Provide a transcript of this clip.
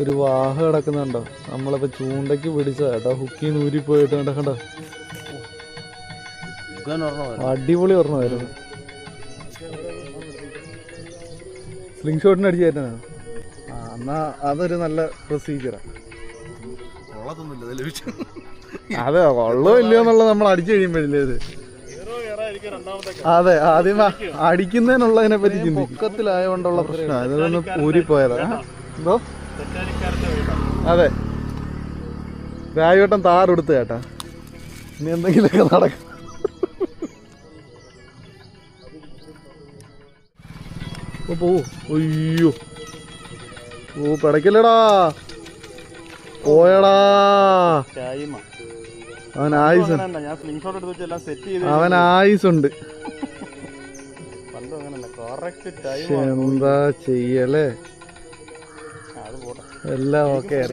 ഒരു വാഹ കിടക്കുന്നുണ്ടോ? നമ്മളിപ്പോ ചൂണ്ടയ്ക്ക് പിടിച്ചതാ കേട്ടോ. ഹുക്കിന്ന് ഊരിപ്പോയിട്ട് കണ്ടോ. അടിപൊളി ഓർമ്മയായിരുന്നു. സ്ലിംഗ് ഷോട്ടിന് അടിച്ചു കയറ്റാനാ. എന്നാ അതൊരു നല്ല പ്രൊസീജിയറാ. അതെ, കൊള്ളോ ഇല്ലയോ എന്നുള്ളത് നമ്മൾ അടിച്ചു കഴിയുമ്പോഴില്ലേ ഇത്. അതെ, ആദ്യം അടിക്കുന്നതിനുള്ളതിനെ പറ്റി ചിന്തിക്കും. പൊക്കത്തിലായതുകൊണ്ടുള്ള പ്രശ്നം ഇതൊന്ന് ഊരിപ്പോയതാ. എന്തോ അതെ, രാജുവേട്ടൻ താറെടുത്ത് കേട്ടാ. ഇനി എന്തെങ്കിലുമൊക്കെ നടക്കും. പോവൂ. അയ്യോ, ഓ പിടയ്ക്കല്ലടാ, പോയടാ. അവൻ ആയുസുണ്ട്. എന്താ ചെയ്യലേ, എല്ലാം ഓക്കെ.